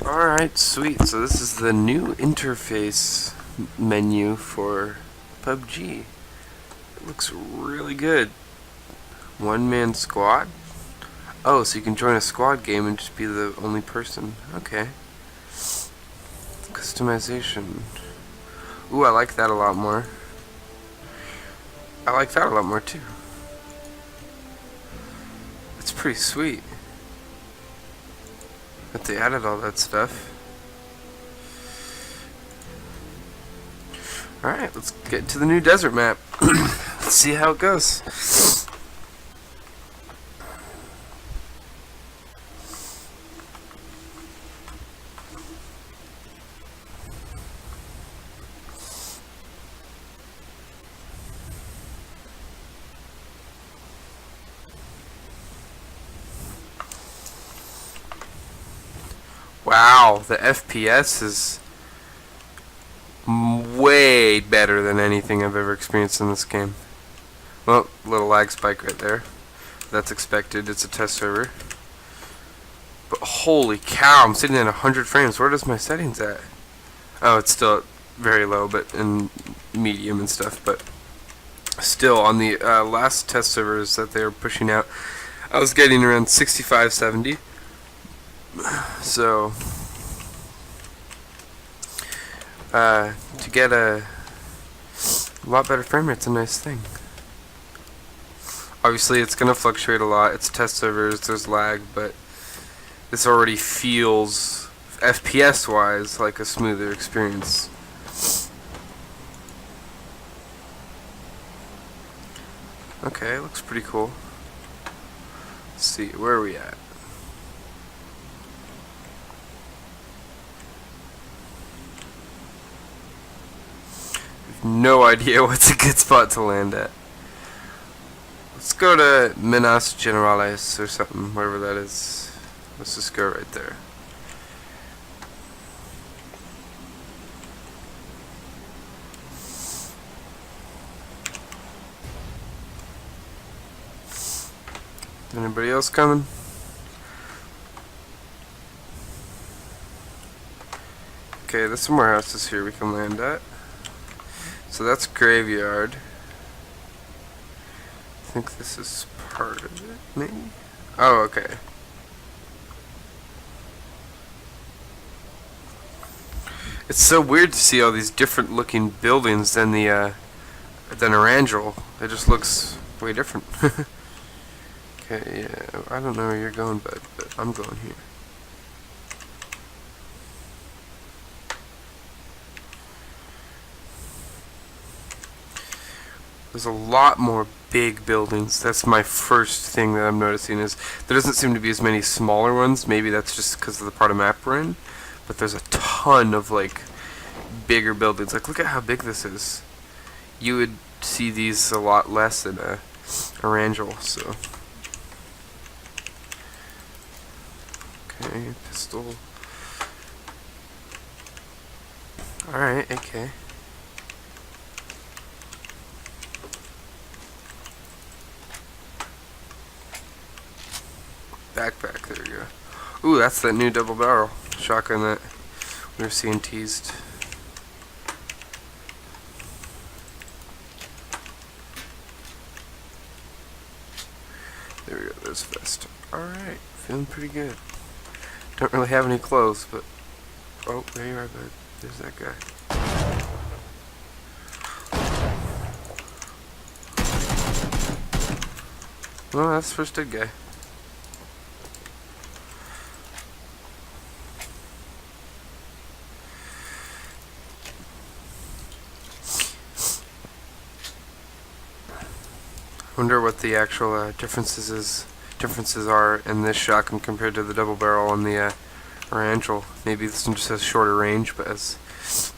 Alright, sweet. So this is the new interface menu for PUBG. It looks really good. One-man squad? Oh, so you can join a squad game and just be the only person. Okay. Customization. Ooh, I like that a lot more. I like that a lot more too. It's pretty sweet that they added all that stuff. Alright, let's get to the new desert map. Let's see how it goes. Wow, the FPS is way better than anything I've ever experienced in this game. Well, little lag spike right there. That's expected. It's a test server. But holy cow, I'm sitting at 100 frames. Where does my settings at? Oh, it's still very low, but in medium and stuff. But still, on the last test servers that they were pushing out, I was getting around 65, 70. So, to get a lot better frame rate's a nice thing. Obviously, it's going to fluctuate a lot. It's test servers, there's lag, but this already feels, FPS-wise, like a smoother experience. Okay, looks pretty cool. Let's see, where are we at? No idea what's a good spot to land at. Let's go to Minas Generales or something, wherever that is. Let's just go right there. Anybody else coming? Okay, there's some warehouses here we can land at. So that's graveyard. I think this is part of it, maybe? Oh, okay. It's so weird to see all these different looking buildings than the than Arangel. It just looks way different. Okay, yeah, I don't know where you're going, bud, but I'm going here. There's a lot more big buildings. That's my first thing that I'm noticing, is there doesn't seem to be as many smaller ones. Maybe that's just because of the part of map we're in. But there's a ton of like bigger buildings. Like, look at how big this is. You would see these a lot less in a Arangel, so. Okay, pistol. Alright, AK. Backpack, there we go. Ooh, that's that new double barrel shotgun that we were seeing teased. There we go, there's a vest. Alright, feeling pretty good. Don't really have any clothes, but... Oh, there you are, bud. There's that guy. Well, that's the first dead guy. Wonder what the actual differences are in this shotgun compared to the double barrel on the Arangel. Maybe this one just has shorter range but has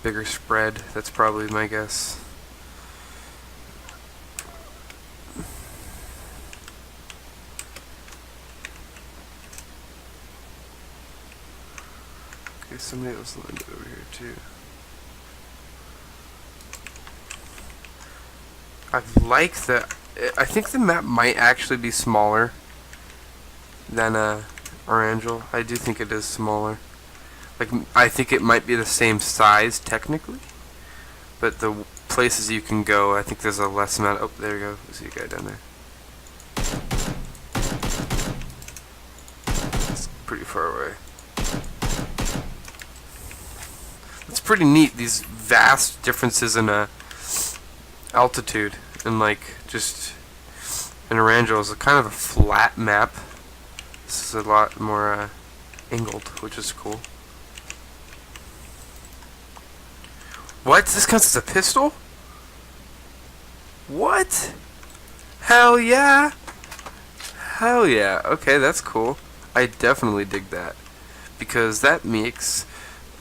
bigger spread. That's probably my guess. Okay, somebody else landed over here too. I like the... I think the map might actually be smaller than Arangel. I do think it is smaller. Like, I think it might be the same size technically, but the places you can go, I think there's a less amount. Oh, there you go. I see a guy down there. It's pretty far away. It's pretty neat, these vast differences in altitude, and like just in Arangel is a kind of a flat map. This is a lot more angled, which is cool. What? This counts as a pistol? What? Hell yeah! Hell yeah. Okay, that's cool. I definitely dig that. Because that makes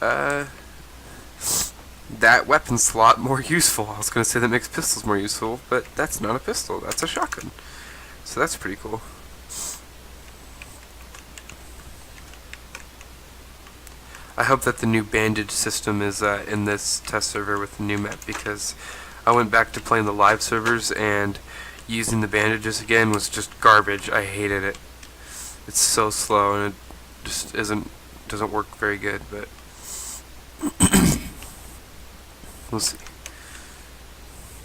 that weapon slot more useful. I was going to say that makes pistols more useful, but that's not a pistol. That's a shotgun. So that's pretty cool. I hope that the new bandage system is in this test server with the new map, because I went back to playing the live servers and using the bandages again was just garbage. I hated it. It's so slow and it just doesn't work very good, but we'll see.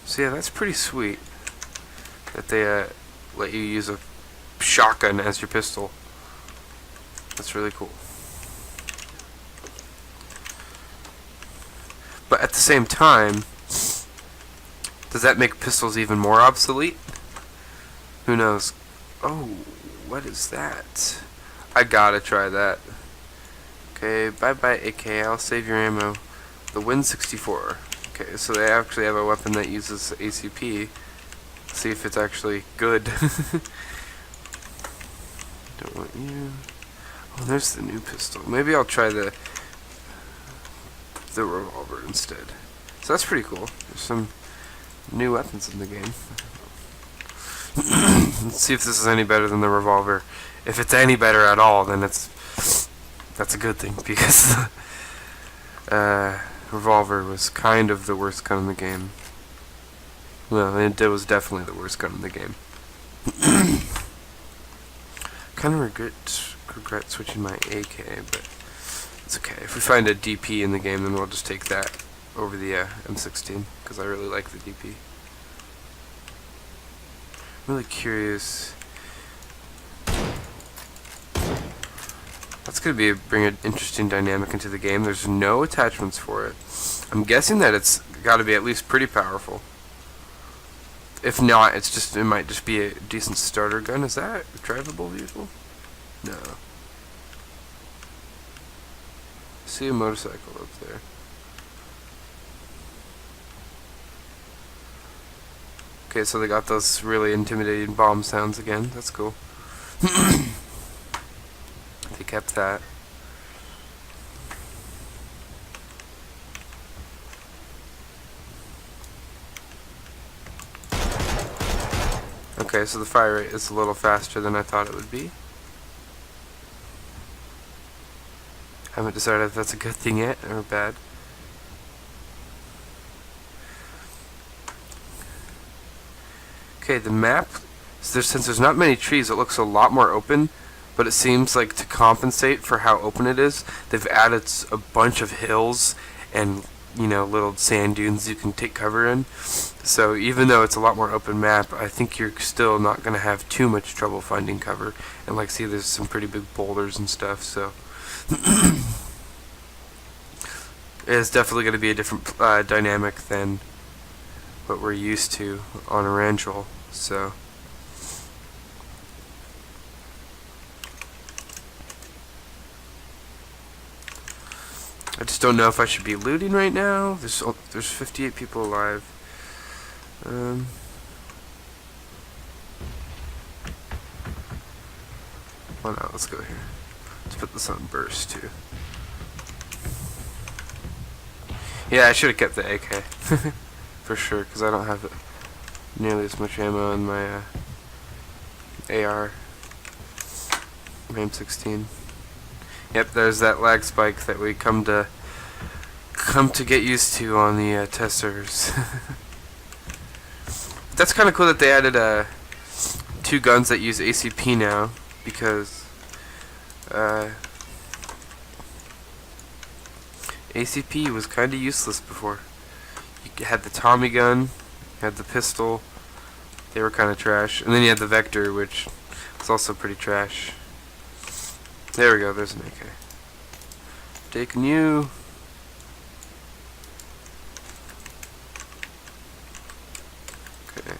So yeah, that's pretty sweet that they let you use a shotgun as your pistol. That's really cool. But at the same time, does that make pistols even more obsolete? Who knows? Oh, what is that? I gotta try that. Okay, bye-bye AK, I'll save your ammo. The Win64. Okay, so they actually have a weapon that uses ACP. Let's see if it's actually good. Don't want you. Oh, there's the new pistol. Maybe I'll try the revolver instead. So that's pretty cool. There's some new weapons in the game. Let's see if this is any better than the revolver. If it's any better at all, then that's a good thing, because revolver was kind of the worst gun in the game. Well, it was definitely the worst gun in the game. Kind of regret switching my AK, but it's okay. If we find a DP in the game, then we'll just take that over the M16, because I really like the DP. I'm really curious. That's going to bring an interesting dynamic into the game. There's no attachments for it. I'm guessing that it's got to be at least pretty powerful. If not, it might just be a decent starter gun. Is that a drivable vehicle? No. I see a motorcycle up there. Okay, so they got those really intimidating bomb sounds again. That's cool. They kept that. Okay, so the fire rate is a little faster than I thought it would be. Haven't decided if that's a good thing yet or bad. Okay, the map, since there's not many trees, it looks a lot more open, but it seems like to compensate for how open it is, they've added a bunch of hills and, you know, little sand dunes you can take cover in. So even though it's a lot more open map, I think you're still not going to have too much trouble finding cover. And like, see, there's some pretty big boulders and stuff, so it's definitely going to be a different dynamic than what we're used to on Arangel. So I just don't know if I should be looting right now. There's 58 people alive. Why not? Let's go here. Let's put this on burst too. Yeah, I should have kept the AK for sure, because I don't have nearly as much ammo in my AR. M16. Yep, there's that lag spike that we come to get used to on the test servers. That's kind of cool that they added 2 guns that use ACP now, because ACP was kind of useless before. You had the Tommy gun, you had the pistol. They were kind of trash. And then you had the Vector, which was also pretty trash. There we go, there's an AK. Taking you. Okay.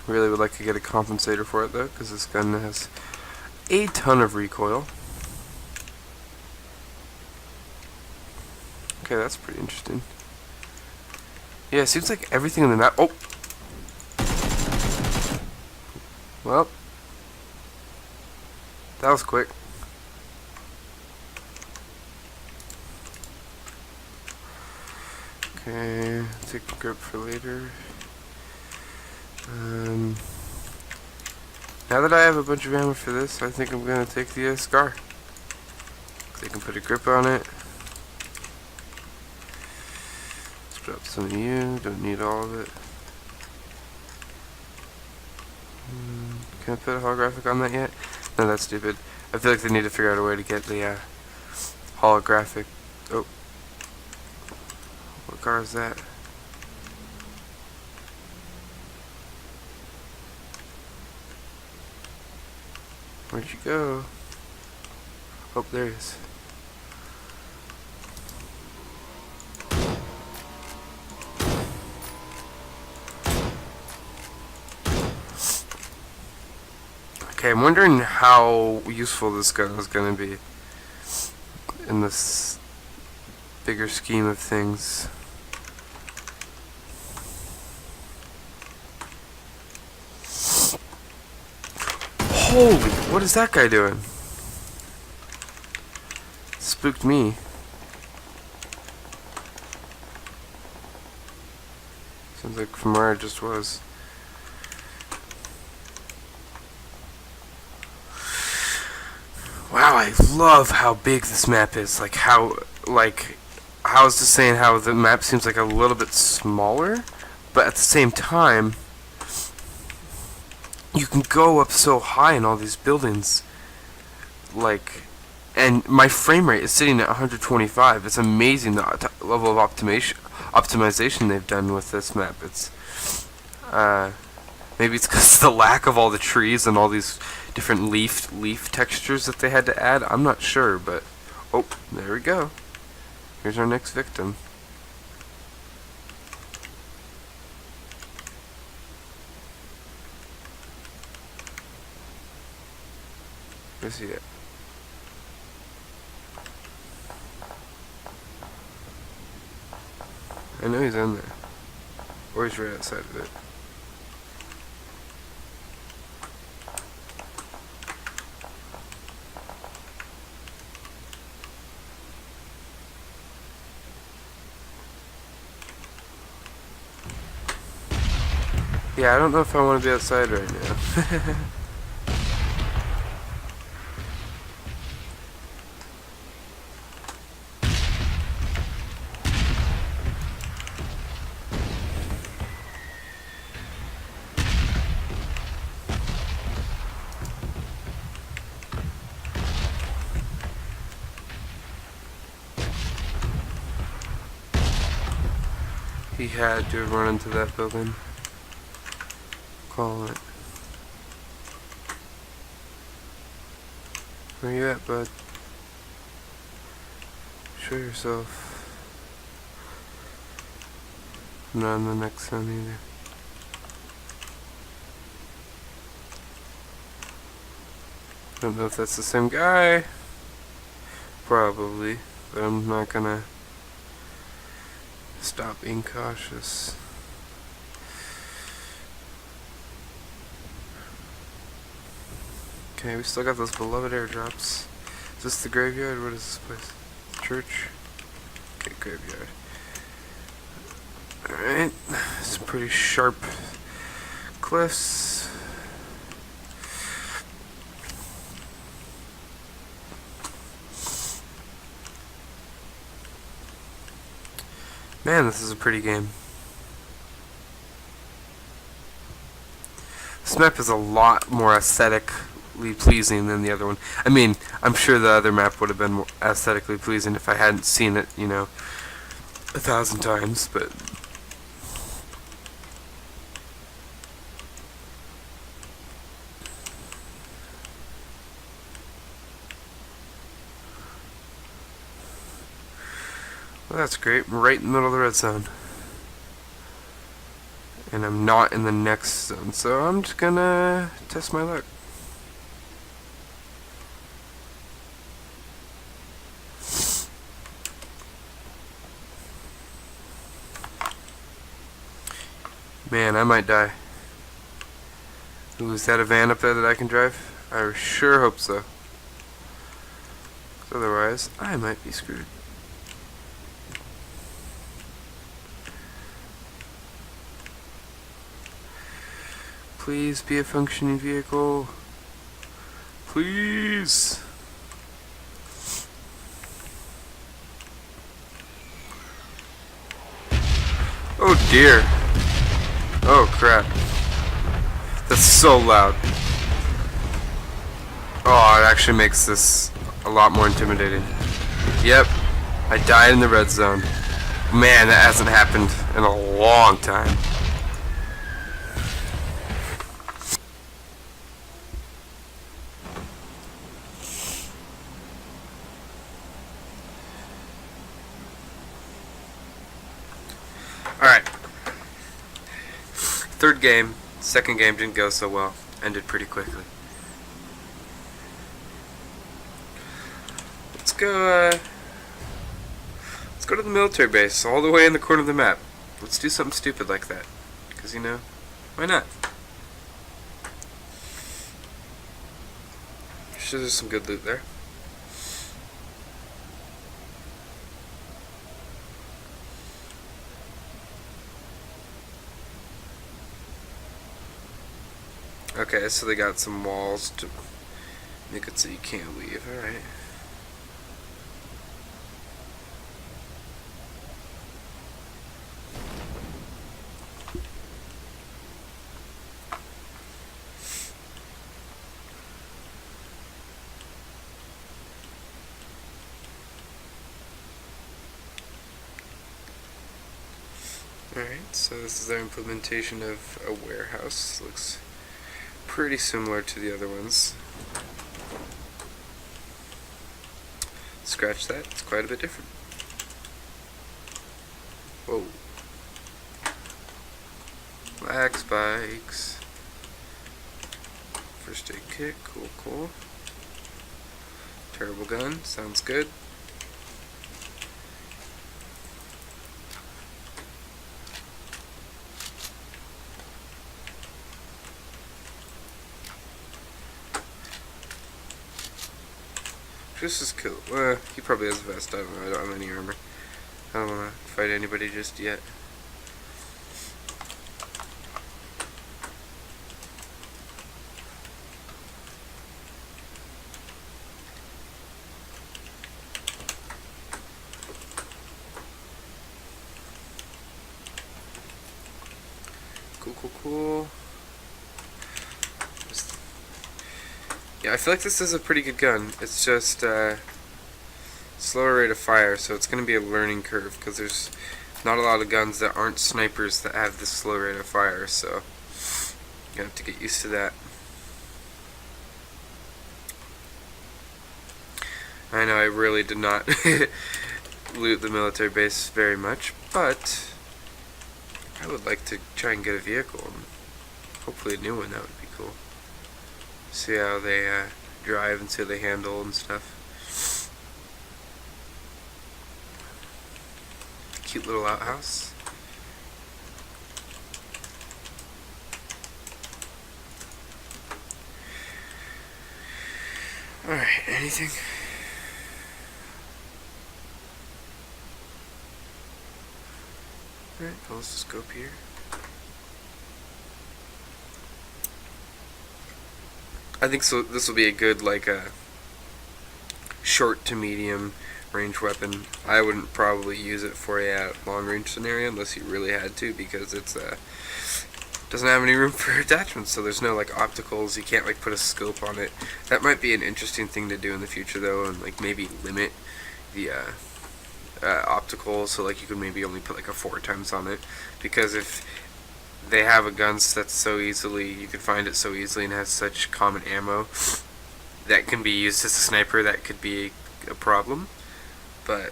Really would like to get a compensator for it though, because this gun has a ton of recoil. Okay, that's pretty interesting. Yeah, it seems like everything in the map. Oh! Well, that was quick. Okay, take a grip for later. Now that I have a bunch of ammo for this, I think I'm gonna take the Scar. They can put a grip on it. Let's drop some of you. Don't need all of it. Can I put a holographic on that yet? No, that's stupid. I feel like they need to figure out a way to get the holographic. Oh, what car is that? Where'd you go? Oh, there he is. Okay, I'm wondering how useful this gun is going to be in this bigger scheme of things. Holy, what is that guy doing? Spooked me. Sounds like from where I just was. Wow, I love how big this map is. How I was just saying how the map seems like a little bit smaller, but at the same time, you can go up so high in all these buildings. And my frame rate is sitting at 125. It's amazing the level of optimization they've done with this map. It's maybe it's because of the lack of all the trees and all these different leaf textures that they had to add. I'm not sure, but oh, there we go. Here's our next victim. Where's he at? I know he's in there. Or he's right outside of it. Yeah, I don't know if I want to be outside right now. He had to have run into that building. Call it. Where you at, bud? Show yourself. I'm not in the next zone either. Don't know if that's the same guy. Probably, but I'm not gonna stop being cautious. Okay, we still got those beloved airdrops. Is this the graveyard? What is this place? Church? Okay, graveyard. Alright, some pretty sharp cliffs. Man, this is a pretty game. This map is a lot more aesthetically pleasing than the other one. I mean, I'm sure the other map would have been more aesthetically pleasing if I hadn't seen it, you know, 1,000 times, but... Well, that's great. I'm right in the middle of the red zone. And I'm not in the next zone, so I'm just gonna test my luck. Man, I might die. Ooh, is that a van up there that I can drive? I sure hope so. 'Cause otherwise, I might be screwed. Please be a functioning vehicle. Please. Oh dear. Oh crap. That's so loud. Oh, it actually makes this a lot more intimidating. Yep. I died in the red zone. Man, that hasn't happened in a long time. Alright. Third game. Second game didn't go so well. Ended pretty quickly. Let's go to the military base, all the way in the corner of the map. Let's do something stupid like that. Because, you know, why not? Sure, there's some good loot there. Okay, so they got some walls to make it so you can't leave. Alright. Alright, so this is their implementation of a warehouse. Looks pretty similar to the other ones. Scratch that, it's quite a bit different. Whoa. Lag spikes. First aid kit, cool, cool. Terrible gun, sounds good. This is cool. He probably has a vest. I don't have any armor. I don't want to fight anybody just yet. Cool, cool, cool. Yeah, I feel like this is a pretty good gun. It's just slower rate of fire, so it's going to be a learning curve because there's not a lot of guns that aren't snipers that have this slow rate of fire, so you have to get used to that. I know I really did not loot the military base very much, but I would like to try and get a vehicle, and hopefully a new one. That would be cool. See how they drive and see how they handle and stuff. Cute little outhouse. Alright, anything? Alright, let's just go up here. I think so. This will be a good, like, short to medium range weapon. I wouldn't probably use it for a long range scenario unless you really had to, because it's doesn't have any room for attachments, so there's no like opticals. You can't like put a scope on it. That might be an interesting thing to do in the future though, and like maybe limit the optical, so like you could maybe only put like a 4x on it, because if they have a gun that's so easily, you can find it so easily and has such common ammo that can be used as a sniper, that could be a problem. But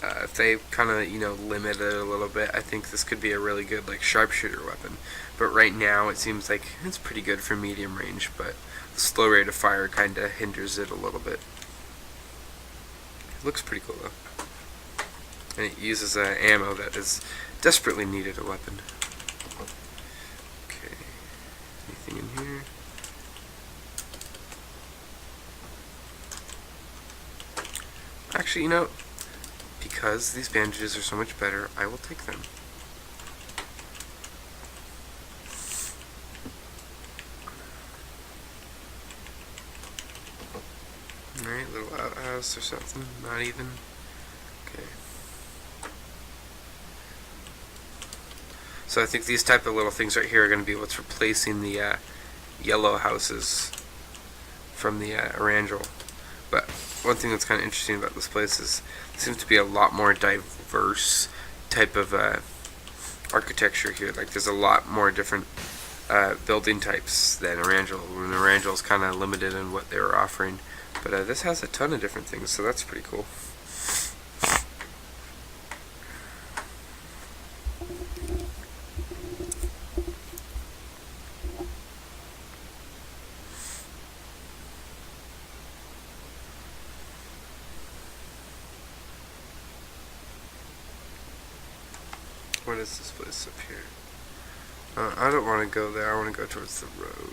if they kind of, you know, limit it a little bit, I think this could be a really good like sharpshooter weapon. But right now it seems like it's pretty good for medium range, but the slow rate of fire kind of hinders it a little bit. It looks pretty cool though. And it uses ammo that is desperately needed a weapon. Okay, anything in here? Actually, you know, because these bandages are so much better, I will take them. Alright, little outhouse or something, not even. Okay. So I think these type of little things right here are going to be what's replacing the yellow houses from the Erangel. But one thing that's kind of interesting about this place is there seems to be a lot more diverse type of architecture here. Like there's a lot more different building types than Erangel. When Erangel is kind of limited in what they were offering, but this has a ton of different things, so that's pretty cool. What is this place up here? I don't want to go there. I want to go towards the road.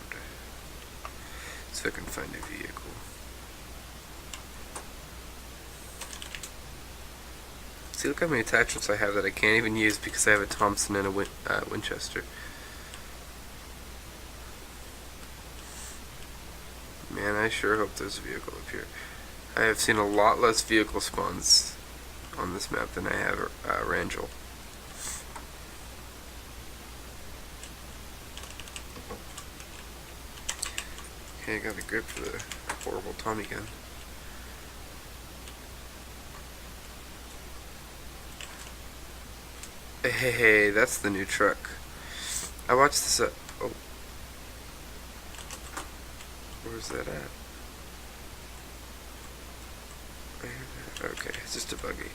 So I can find a vehicle. See, look how many attachments I have that I can't even use because I have a Thompson and a Winchester. Man, I sure hope there's a vehicle up here. I have seen a lot less vehicle spawns on this map than I have Rangel. Okay, I got a grip for the horrible Tommy gun. Hey, that's the new truck. I watched this oh. Where's that at? Okay, it's just a buggy.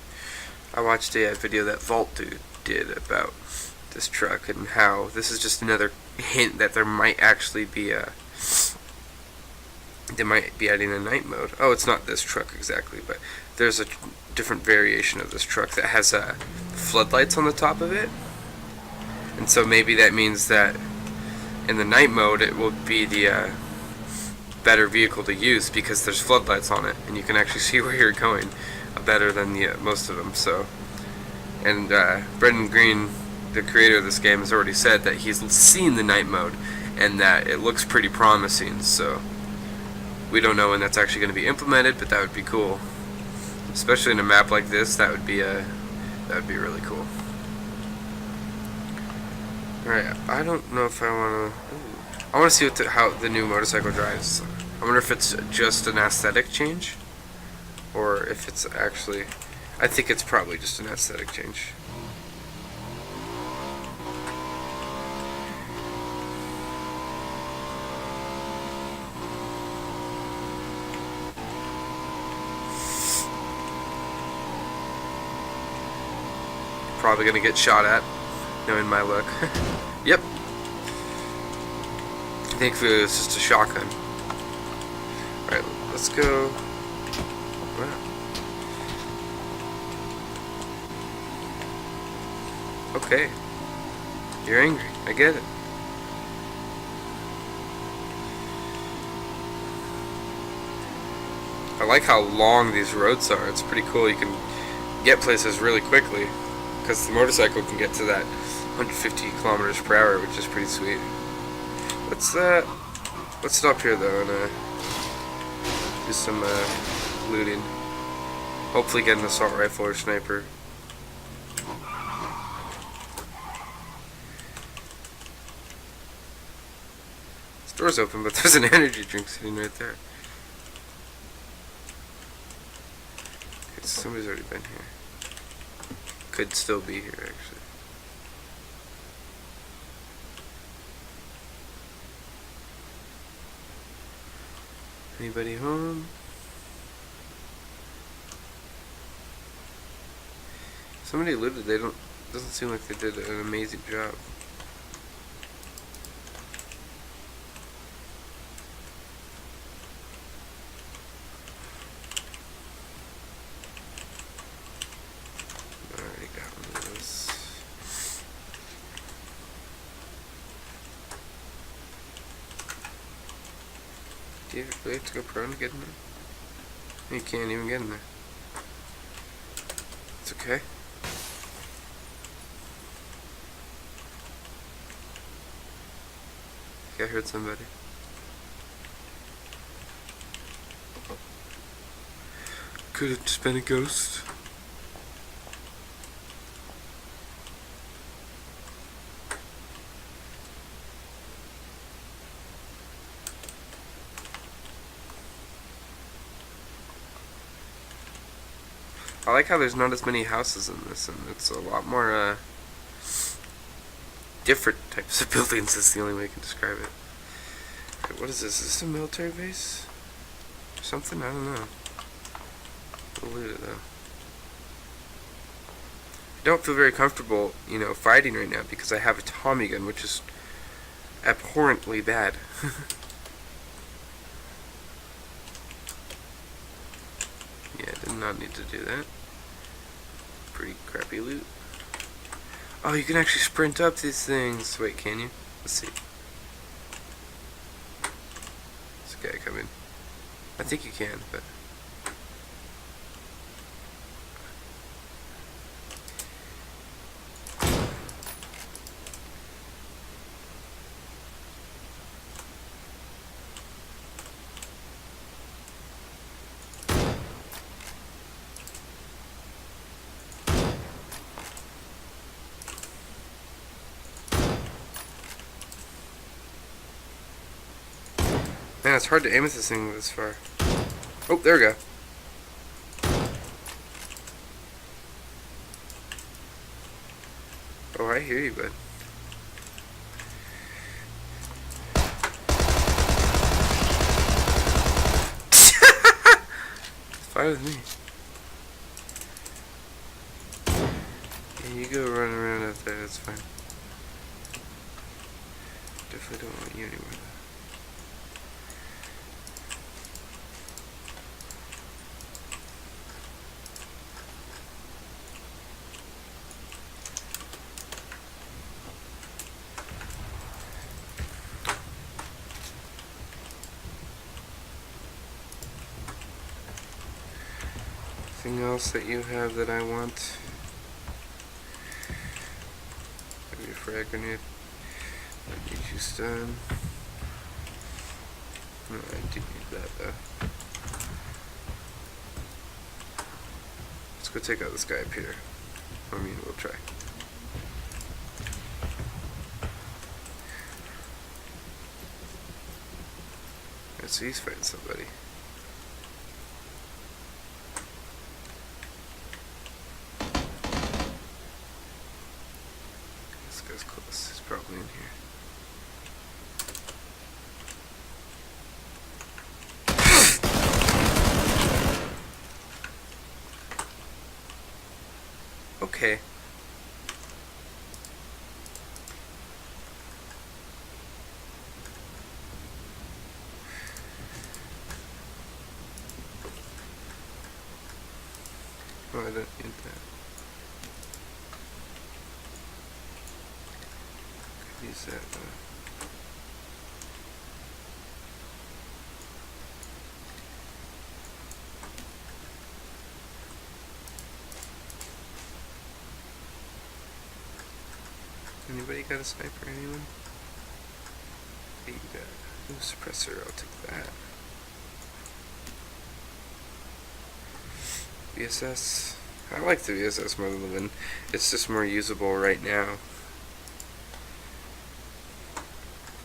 I watched a video that Vault Dude did about this truck and how this is just another hint that there might actually be they might be adding a night mode. Oh, it's not this truck exactly, but there's a different variation of this truck that has floodlights on the top of it. And so maybe that means that in the night mode it will be the better vehicle to use because there's floodlights on it and you can actually see where you're going better than the most of them. So, and Brendan Green, the creator of this game, has already said that he's seen the night mode and that it looks pretty promising. So we don't know when that's actually going to be implemented, but that would be cool, especially in a map like this. That would be really cool. Alright, I don't know if I want to see how the new motorcycle drives. I wonder if it's just an aesthetic change or if it's actually, I think it's probably just an aesthetic change. Probably gonna get shot at, knowing my luck. Yep. Thankfully it was just a shotgun. Alright, let's go. Wow. Okay. You're angry. I get it. I like how long these roads are. It's pretty cool. You can get places really quickly because the motorcycle can get to that 150 kilometers per hour, which is pretty sweet. Let's stop here though and do some looting. Hopefully get an assault rifle or sniper. Door's open, but there's an energy drink sitting right there. Okay, so somebody's already been here. Could still be here, actually. Anybody home? Somebody looted. They don't. Doesn't seem like they did an amazing job. Already got one of those. Do you really have to go prone to get in there? You can't even get in there. It's okay. I heard somebody. Could have just been a ghost. I like how there's not as many houses in this, and it's a lot more different types of buildings is the only way I can describe it. Okay, what is this? Is this a military base? Or something? I don't know. We'll loot it though. I don't feel very comfortable, fighting right now because I have a Tommy gun, which is abhorrently bad. Yeah, did not need to do that. Pretty crappy loot. Oh, you can actually sprint up these things. Wait, can you? Let's see. There's a guy coming. I think you can, but... Man, it's hard to aim at this thing this far. Oh, there we go. Oh, I hear you, bud. It's fine with me. Yeah, you go running around out there, that's fine. Definitely don't want you anymore, though. Anything else that you have that I want? Maybe a frag grenade. I need you stun. No, I do need that though. Let's go take out this guy up here. I mean, we'll try. Alright, so he's fighting somebody. This guy's close. He's probably in here. Okay. Oh, I don't need that. Could use that though. Anybody got a sniper? Anyone? Hey, you got a suppressor. I'll take that. VSS. I like the VSS more than the Win. It's just more usable right now.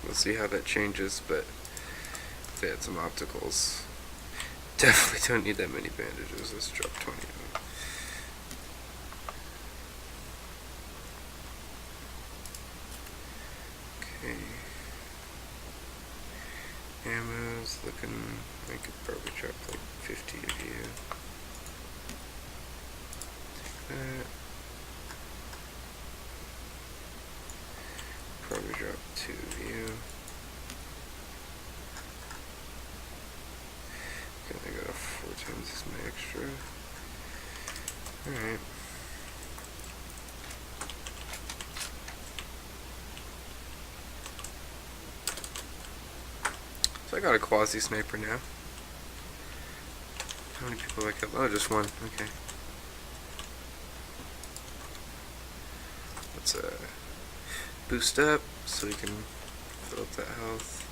We'll see how that changes, but they had some opticals. Definitely don't need that many bandages. Let's drop 20 of them. Okay. Ammo's looking, I could probably drop like 50 of you. Take that. Probably drop 2 of you. Okay, I got 4 times as my extra. Alright. So I got a quasi sniper now. How many people have I killed? Oh, just one. Okay. Let's boost up so we can fill up that health.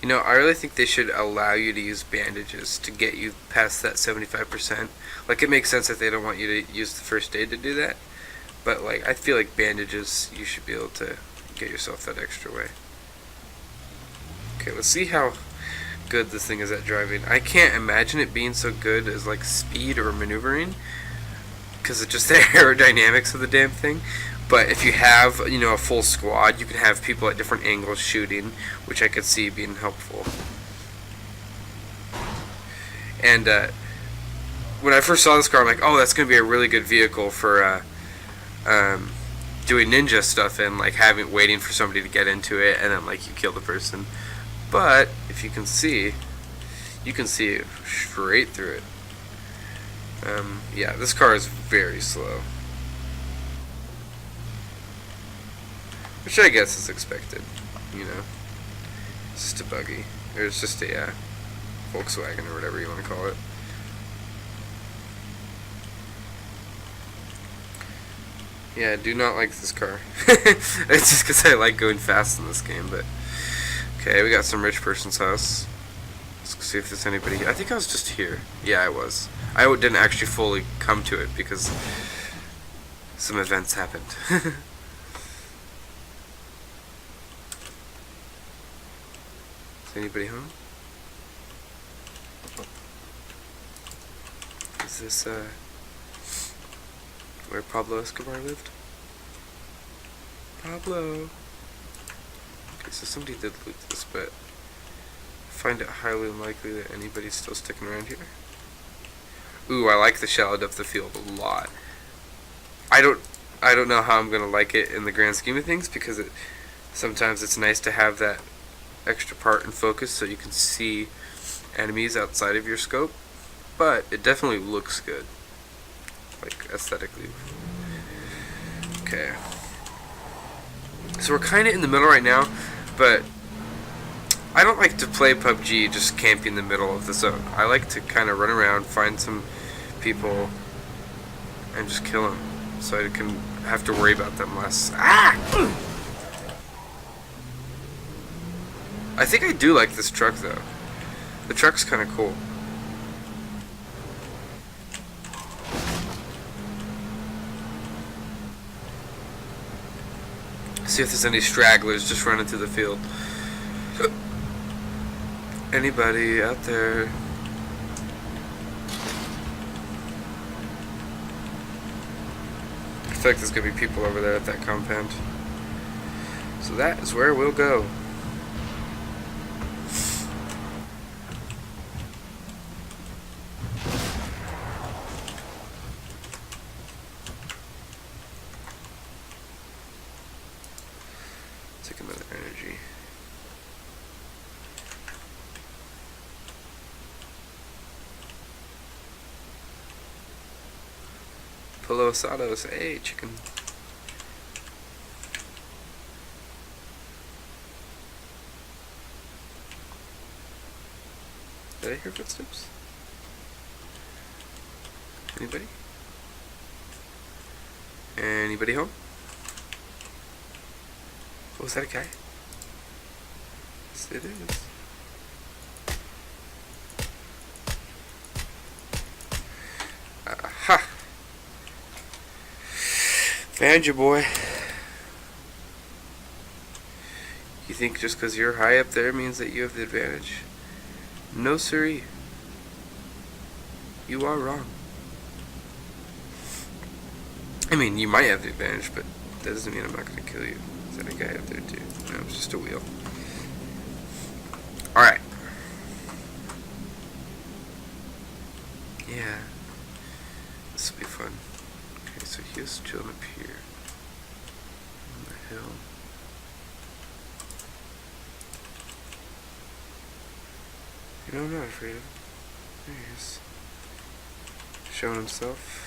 You know, I really think they should allow you to use bandages to get you past that 75%. Like, it makes sense that they don't want you to use the first aid to do that. But, like, I feel like bandages, you should be able to get yourself that extra way. Okay, let's see how good this thing is at driving. I can't imagine it being so good as, like, speed or maneuvering, because of just the aerodynamics of the damn thing. But if you have, you know, a full squad, you can have people at different angles shooting, which I could see being helpful. And when I first saw this car, I'm like, oh, that's going to be a really good vehicle for doing ninja stuff and like waiting for somebody to get into it, and then like you kill the person. But if you can see straight through it. Yeah, this car is very slow. Which I guess is expected, you know. It's just a buggy. Or it's just a Volkswagen or whatever you want to call it. Yeah, I do not like this car. It's just because I like going fast in this game, but... Okay, we got some rich person's house. Let's see if there's anybody... I think I was just here. Yeah, I was. I didn't actually fully come to it because some events happened. Is anybody home? Is this where Pablo Escobar lived? Pablo. Okay, so somebody did loot this, but I find it highly unlikely that anybody's still sticking around here. Ooh, I like the shallow depth of field a lot. I don't know how I'm gonna like it in the grand scheme of things, because sometimes it's nice to have that extra part and focus so you can see enemies outside of your scope, but it definitely looks good, like aesthetically. Okay, so we're kind of in the middle right now, but I don't like to play PUBG just camping in the middle of the zone. I like to kind of run around, find some people, and just kill them, so I can have to worry about them less. Ah! I think I do like this truck though. The truck's kind of cool. See if there's any stragglers just running through the field. Anybody out there? I feel like there's gonna be people over there at that compound. So that is where we'll go. Take another energy. Polo asados, hey chicken. Did I hear footsteps? Anybody? Anybody home? Oh, is that a guy? Yes, it is. Aha! Found you, boy. You think just because you're high up there means that you have the advantage? No, siree. You are wrong. I mean, you might have the advantage, but that doesn't mean I'm not going to kill you. Is that a guy up there too? No, it's just a wheel. Alright. Yeah. This will be fun. Okay, so he was chilling up here. On the hill. You know, I'm not afraid of him. There he is. Showing himself.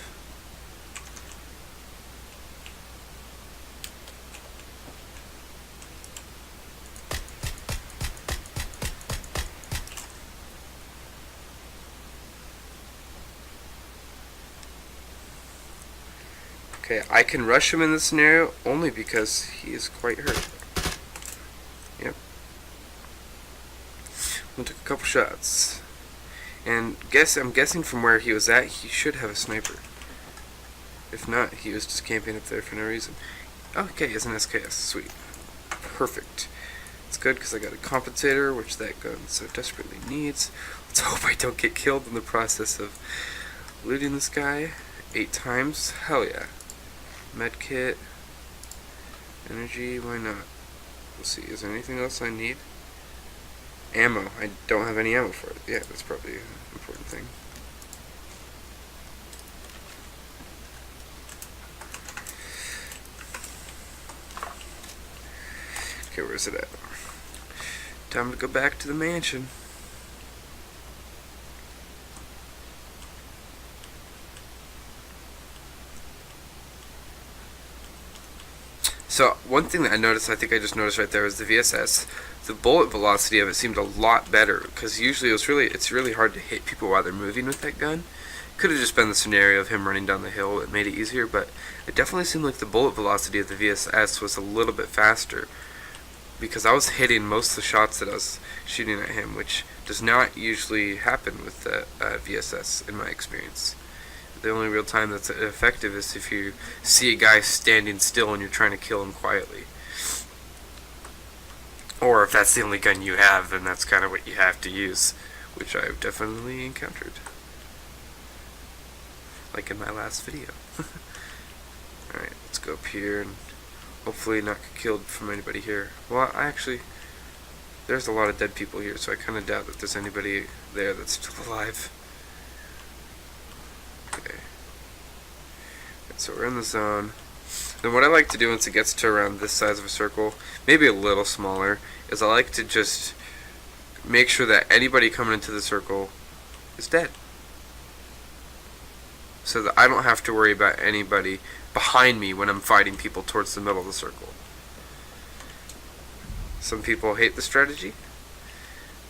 Okay, I can rush him in this scenario only because he is quite hurt. Yep. We took a couple shots. And I'm guessing from where he was at, he should have a sniper. If not, he was just camping up there for no reason. Okay, it's an SKS. Sweet. Perfect. It's good because I got a compensator, which that gun so desperately needs. Let's hope I don't get killed in the process of looting this guy 8 times. Hell yeah. Medkit. Energy, why not? Let's see, is there anything else I need? Ammo. I don't have any ammo for it. Yeah, that's probably an important thing. Okay, where is it at? Time to go back to the mansion. So, one thing that I noticed, I think I just noticed right there, was the VSS. The bullet velocity of it seemed a lot better, because usually it's really hard to hit people while they're moving with that gun. Could have just been the scenario of him running down the hill that made it easier, but it definitely seemed like the bullet velocity of the VSS was a little bit faster, because I was hitting most of the shots that I was shooting at him, which does not usually happen with the VSS in my experience. The only real time that's effective is if you see a guy standing still and you're trying to kill him quietly. Or if that's the only gun you have, then that's kind of what you have to use, which I've definitely encountered. Like in my last video. Alright, let's go up here and hopefully not get killed from anybody here. Well, there's a lot of dead people here, so I kind of doubt that there's anybody there that's still alive. Okay. So we're in the zone. Then what I like to do once it gets to around this size of a circle, maybe a little smaller, is I like to just make sure that anybody coming into the circle is dead. So that I don't have to worry about anybody behind me when I'm fighting people towards the middle of the circle. Some people hate the strategy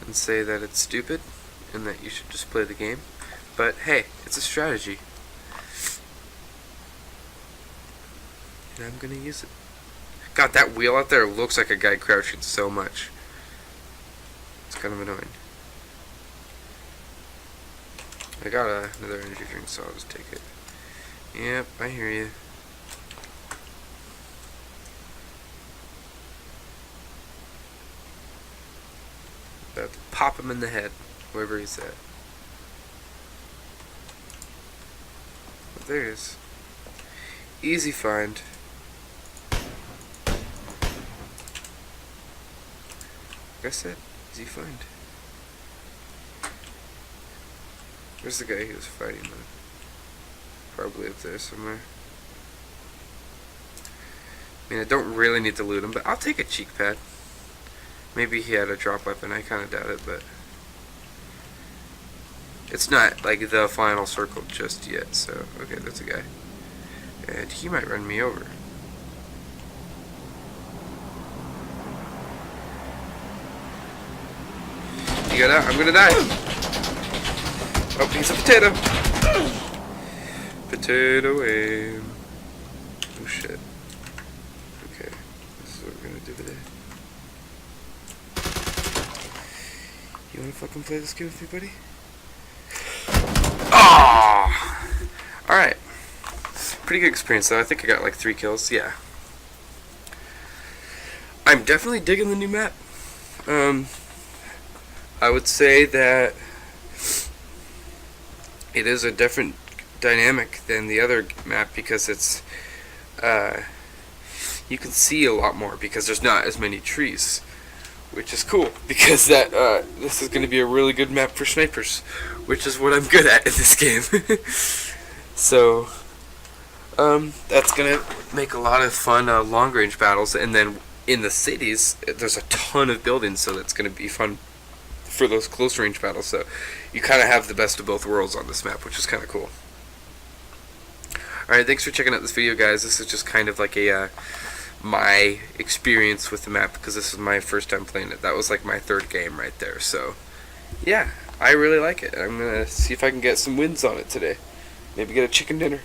and say that it's stupid and that you should just play the game. But hey, it's a strategy. And I'm gonna use it. God, that wheel out there looks like a guy crouching so much. It's kind of annoying. I got another energy drink, so I'll just take it. Yep, I hear you. About to pop him in the head, wherever he's at. But there he is. Easy find. Like I said, easy find. Where's the guy he was fighting with? Probably up there somewhere. I mean, I don't really need to loot him, but I'll take a cheek pad. Maybe he had a drop weapon, I kind of doubt it, but it's not like the final circle just yet, so okay, that's a guy. And he might run me over. You got out, I'm gonna die. Oh, he's a potato. Potato aim. Oh shit. Okay, this is what we're gonna do today. You wanna fucking play this game with me, buddy? Oh! Alright. Pretty good experience though. I think I got like 3 kills. Yeah. I'm definitely digging the new map. I would say that it is a different dynamic than the other map because it's you can see a lot more because there's not as many trees, which is cool because that this is going to be a really good map for snipers, which is what I'm good at in this game. So that's going to make a lot of fun long range battles, and then in the cities there's a ton of buildings, so that's going to be fun for those close range battles. So you kind of have the best of both worlds on this map, which is kind of cool. Alright, thanks for checking out this video, guys. This is just kind of like a my experience with the map because this is my first time playing it. That was like my third game right there. So yeah, I really like it. I'm gonna see if I can get some wins on it today. Maybe get a chicken dinner.